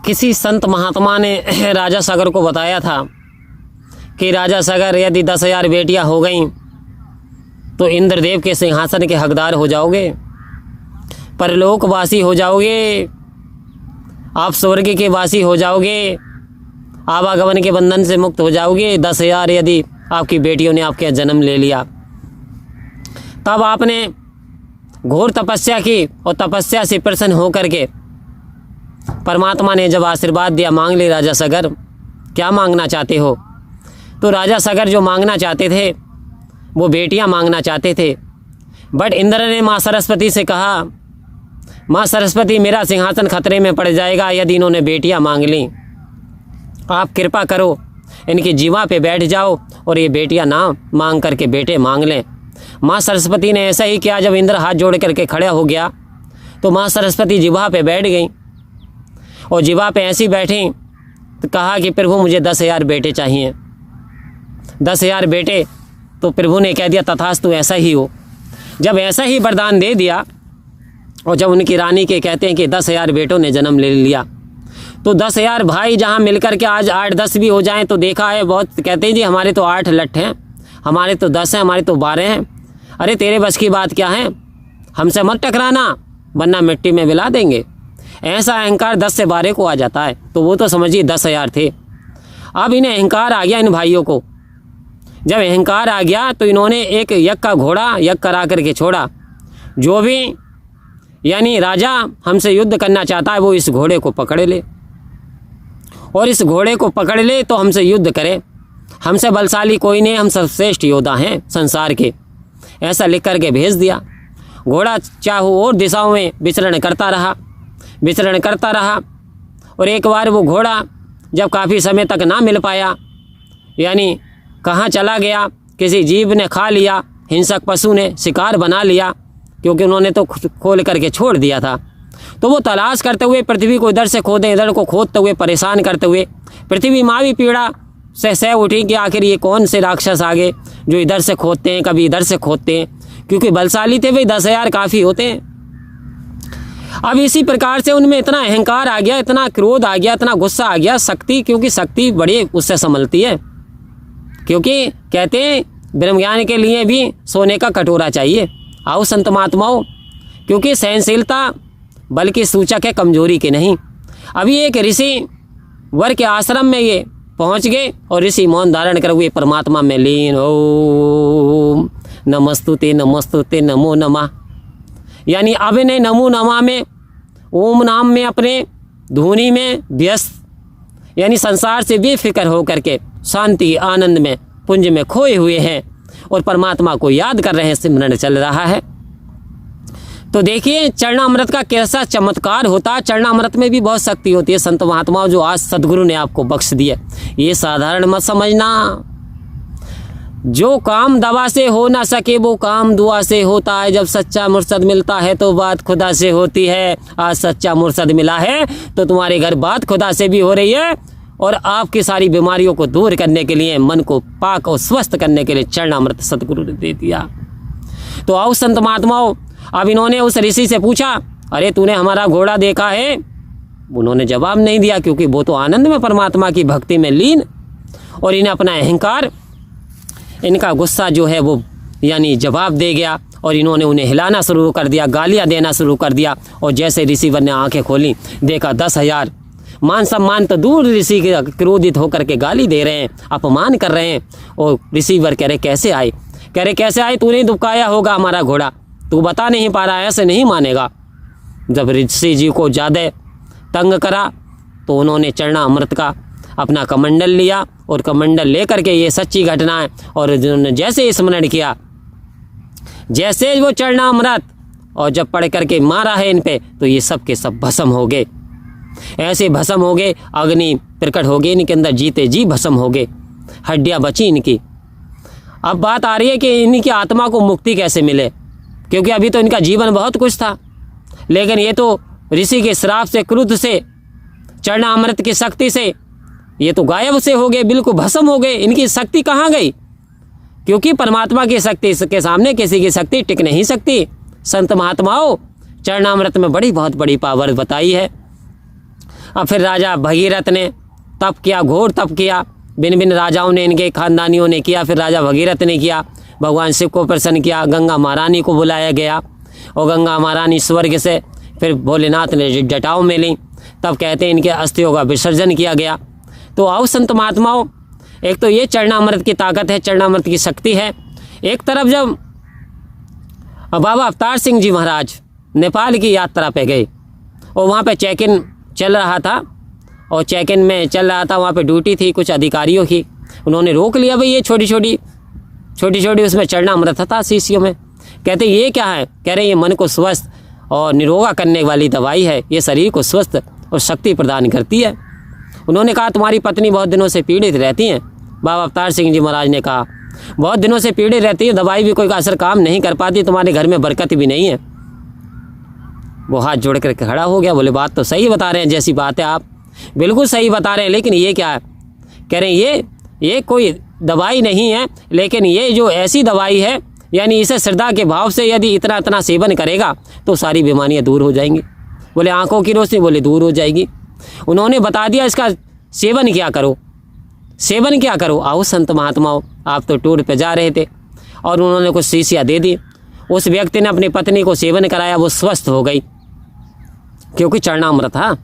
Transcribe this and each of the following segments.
किसी संत महात्मा ने राजा सगर को बताया था कि राजा सगर, यदि 10,000 बेटियां हो गईं तो इंद्रदेव के सिंहासन के हकदार हो जाओगे, परलोकवासी हो जाओगे, आप स्वर्ग के वासी हो जाओगे, आवागमन के बंधन से मुक्त हो जाओगे 10,000 यदि आपकी बेटियों ने आपके जन्म ले लिया। तब आपने घोर तपस्या की और तपस्या से प्रसन्न होकर के परमात्मा ने जब आशीर्वाद दिया, मांग ले राजा सगर, क्या मांगना चाहते हो? तो राजा सगर जो मांगना चाहते थे वो बेटियां मांगना चाहते थे। बट इंद्र ने माँ सरस्वती से कहा, माँ सरस्वती, मेरा सिंहासन खतरे में पड़ जाएगा यदि इन्होंने बेटियां मांग लीं। आप कृपा करो, इनकी जीवा पे बैठ जाओ और ये बेटियां ना मांग करके बेटे मांग लें। माँ सरस्वती ने ऐसा ही किया। जब इंद्र हाथ जोड़ करके खड़ा हो गया तो माँ सरस्वती जिह्वा पे बैठ गई और जिह्वा पे ऐसी बैठी तो कहा कि प्रभु मुझे 10,000 बेटे चाहिए। 10,000 बेटे। तो प्रभु ने कह दिया तथास्तु, ऐसा ही हो। जब ऐसा ही वरदान दे दिया और जब उनकी रानी के कहते हैं कि 10,000 बेटों ने जन्म ले लिया, तो 10,000 भाई जहाँ मिलकर के आज 8-10 भी हो जाएं तो देखा है, बहुत कहते हैं जी हमारे तो 8 लट्ठ हैं, हमारे तो 10 हैं, हमारे तो 12 हैं। अरे तेरे बस की बात क्या है, हमसे मत टकराना वरना मिट्टी में मिला देंगे। ऐसा अहंकार 10 से 12 को आ जाता है। तो वो तो समझिए 10,000 थे। अब इन्हें अहंकार आ गया इन भाइयों को। जब अहंकार आ गया तो इन्होंने एक यज्ञ का घोड़ा यज्ञ करा करके छोड़ा। जो भी यानी राजा हमसे युद्ध करना चाहता है वो इस घोड़े को पकड़ ले और इस घोड़े को पकड़ ले तो हमसे युद्ध करे। हमसे बलशाली कोई नहीं, हम सर्वश्रेष्ठ योद्धा हैं संसार के। ऐसा लिख करके भेज दिया। घोड़ा चाहो और दिशाओं में विचरण करता रहा और एक बार वो घोड़ा जब काफ़ी समय तक ना मिल पाया, यानी कहाँ चला गया, किसी जीव ने खा लिया, हिंसक पशु ने शिकार बना लिया, क्योंकि उन्होंने तो खोल करके छोड़ दिया था। तो वो तलाश करते हुए पृथ्वी को इधर से खोदें इधर को खोदते हुए परेशान करते हुए पृथ्वी माँ भी पीड़ा से सह उठी कि आखिर ये कौन से राक्षस आ गए जो इधर से खोदते हैं, कभी इधर से खोदते हैं, क्योंकि बलशाली थे भाई, 10,000 काफ़ी होते हैं। अब इसी प्रकार से उनमें इतना अहंकार आ गया, इतना क्रोध आ गया, इतना गुस्सा आ गया। शक्ति, क्योंकि शक्ति बड़ी उससे संभलती है, क्योंकि कहते हैं ब्रह्मज्ञान के लिए भी सोने का कटोरा चाहिए। आओ संत महात्माओं, क्योंकि सहनशीलता बल की सूचक है, कमजोरी की नहीं। अभी एक ऋषि वर के आश्रम में ये पहुंच गए और ऋषि मौन धारण कर हुए परमात्मा में लीन। ओम नमस्तुते नमस्तुते नमो नमः, यानी अब ने नमो नमः में ओम नाम में अपने धुनी में व्यस्त, यानी संसार से बेफिक्र होकर के शांति आनंद में पुंज में खोए हुए हैं और परमात्मा को याद कर रहे हैं, सिमरन चल रहा है। तो देखिए चरणामृत का कैसा चमत्कार होता है। चरणामृत में भी बहुत शक्ति होती है। संत महात्माओं जो आज सदगुरु ने आपको बख्श दिया, ये साधारण मत समझना। जो काम दवा से हो ना सके वो काम दुआ से होता है। जब सच्चा मुर्शद मिलता है तो बात खुदा से होती है। आज सच्चा मुर्शद मिला है तो तुम्हारे घर बात खुदा से भी हो रही है और आपकी सारी बीमारियों को दूर करने के लिए, मन को पाक और स्वस्थ करने के लिए चरणामृत सदगुरु ने दे दिया। तो आओ संत महात्माओं, अब इन्होंने उस ऋषि से पूछा, अरे तूने हमारा घोड़ा देखा है? उन्होंने जवाब नहीं दिया, क्योंकि वो तो आनंद में परमात्मा की भक्ति में लीन, और इन्हें अपना अहंकार, इनका गुस्सा जो है वो यानी जवाब दे गया और इन्होंने उन्हें हिलाना शुरू कर दिया, गालियां देना शुरू कर दिया। और जैसे रिसीवर ने आंखें खोली, देखा 10,000। मान सम्मान तो दूर, ऋषि के क्रोधित होकर के गाली दे रहे हैं, अपमान कर रहे हैं। और रिसीवर कह रहे कैसे आए? कह रहे कैसे आए? तूने दुबकाया होगा हमारा घोड़ा, तू बता नहीं पा रहा है, ऐसे नहीं मानेगा। जब ऋषि जी को ज़्यादा तंग करा तो उन्होंने चरणामृत का अपना कमंडल लिया और कमंडल लेकर के, ये सच्ची घटना है, और जिन्होंने जैसे स्मरण किया, जैसे वो चरणामृत और जब पढ़ करके मारा है इन पे, तो ये सब के सब भस्म हो गए। ऐसे भस्म हो गए, अग्नि प्रकट हो गई इनके अंदर, जीते जी भस्म हो गए, हड्डियाँ बची इनकी। अब बात आ रही है कि इनकी आत्मा को मुक्ति कैसे मिले, क्योंकि अभी तो इनका जीवन बहुत कुछ था, लेकिन ये तो ऋषि के श्राप से, क्रोध से, चरणामृत की शक्ति से ये तो गायब से हो गए, बिल्कुल भस्म हो गए। इनकी शक्ति कहाँ गई? क्योंकि परमात्मा की शक्ति के सामने किसी की शक्ति टिक नहीं सकती। संत महात्माओं, चरणामृत में बहुत बड़ी पावर बताई है। अब फिर राजा भगीरथ ने तप किया, घोर तप किया, भिन्न भिन्न राजाओं ने, इनके खानदानियों ने किया। फिर राजा भगीरथ ने किया, भगवान शिव को प्रसन्न किया, गंगा महारानी को बुलाया गया और गंगा महारानी स्वर्ग से फिर भोलेनाथ ने जटाओं में ली। तब कहते हैं इनके अस्थियों का विसर्जन किया गया। तो आओ संत महात्माओं, एक तो ये चरणामृत की ताकत है, चरणामृत की शक्ति है। एक तरफ जब बाबा अवतार सिंह जी महाराज नेपाल की यात्रा पे गए और वहाँ पे चेक इन चल रहा था, और चेक इन में चल रहा था, वहाँ पे ड्यूटी थी कुछ अधिकारियों की। उन्होंने रोक लिया, भाई ये छोटी छोटी उसमें चरणामृत था शीशियों में। कहते ये क्या है? कह रहे ये मन को स्वस्थ और निरोगा करने वाली दवाई है, ये शरीर को स्वस्थ और शक्ति प्रदान करती है। उन्होंने कहा तुम्हारी पत्नी बहुत दिनों से पीड़ित रहती हैं। बाबा अवतार सिंह जी महाराज ने कहा बहुत दिनों से पीड़ित रहती है, दवाई भी कोई का असर काम नहीं कर पाती, तुम्हारे घर में बरकत भी नहीं है। वो हाथ जोड़ कर खड़ा हो गया, बोले बात तो सही बता रहे हैं, जैसी बात है आप बिल्कुल सही बता रहे हैं, लेकिन ये क्या है? कह रहे हैं ये कोई दवाई नहीं है, लेकिन ये जो ऐसी दवाई है, यानी इसे श्रद्धा के भाव से यदि इतना सेवन करेगा तो सारी बीमारियां दूर हो जाएंगी। बोले आंखों की रोशनी, बोले दूर हो जाएगी। उन्होंने बता दिया इसका सेवन क्या करो, सेवन क्या करो। आओ संत महात्माओं, आप तो टूर पे जा रहे थे और उन्होंने कुछ शीशियाँ दे दी। उस व्यक्ति ने अपनी पत्नी को सेवन कराया, वो स्वस्थ हो गई, क्योंकि चरणामृत था,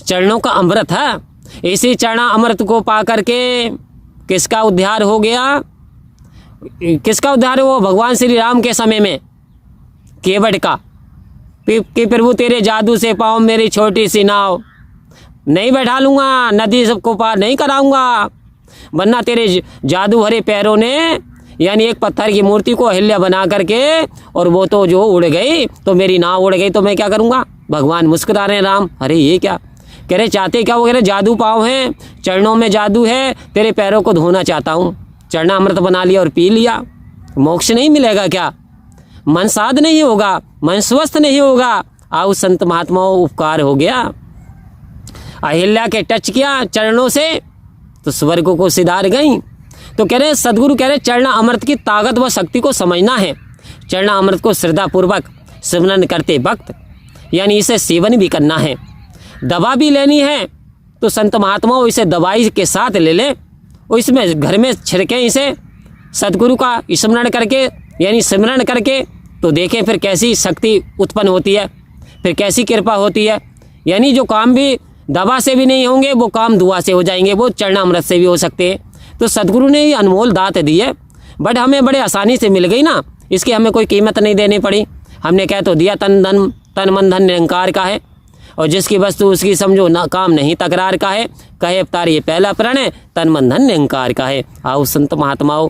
चरणों का अमृत है। इसी चरणा अमृत को पा करके किसका उद्धार हो गया? किसका उद्धार हुआ? भगवान श्री राम के समय में केवट का कि प्रभु तेरे जादू से पाँव मेरी छोटी सी नाव, नहीं बैठा लूँगा, नदी सबको पार नहीं कराऊंगा, वरना तेरे जादू भरे पैरों ने, यानी एक पत्थर की मूर्ति को अहिल्या बना करके, और वो तो जो उड़ गई तो मेरी नाव उड़ गई, तो मैं क्या करूँगा? भगवान मुस्कुरा रहे हैं राम, अरे ये क्या कह रहे, चाहते क्या? वो कह रहे जादू पाँव हैं, चरणों में जादू है, तेरे पैरों को धोना चाहता हूँ। चरणामृत बना लिया और पी लिया, मोक्ष नहीं मिलेगा क्या? मन साध नहीं होगा, मन स्वस्थ नहीं होगा। आओ संत महात्माओं, उपकार हो गया। अहिल्या के टच किया चरणों से तो स्वर्ग को सिधार गई। तो कह रहे सदगुरु कह रहे चरणा अमृत की ताकत व शक्ति को समझना है। चरणा अमृत को श्रद्धापूर्वक स्मरण करते वक्त, यानी इसे सेवन भी करना है। दवा भी लेनी है तो संत महात्माओं इसे दवाई के साथ ले लें, और इसमें घर में छिड़कें इसे सदगुरु का स्मरण करके, यानी स्मरण करके, तो देखें फिर कैसी शक्ति उत्पन्न होती है, फिर कैसी कृपा होती है। यानी जो काम भी दवा से भी नहीं होंगे, वो काम दुआ से हो जाएंगे, वो चरणामृत से भी हो सकते हैं। तो सदगुरु ने ये अनमोल दात दी है, बट हमें बड़े आसानी से मिल गई ना, इसकी हमें कोई कीमत नहीं देनी पड़ी। हमने कह तो दिया, तन मन धन निरंकार का है, और जिसकी वस्तु उसकी समझो ना, काम नहीं तकरार का है। कहे अवतार ये पहला प्रण है, तन मन धन निरंकार का है। आओ संत महात्माओं,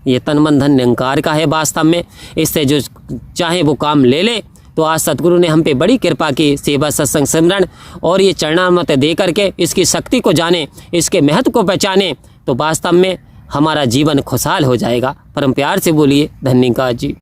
ये तन मन धन निरंकार का है वास्तव में। इससे जो चाहे वो काम ले ले। तो आज सतगुरु ने हम पे बड़ी कृपा की, सेवा सत्संग सिमरन और ये चरणामृत दे करके इसकी शक्ति को जाने, इसके महत्व को पहचाने, तो वास्तव में हमारा जीवन खुशहाल हो जाएगा। परम प्यार से बोलिए धन्यवाद जी।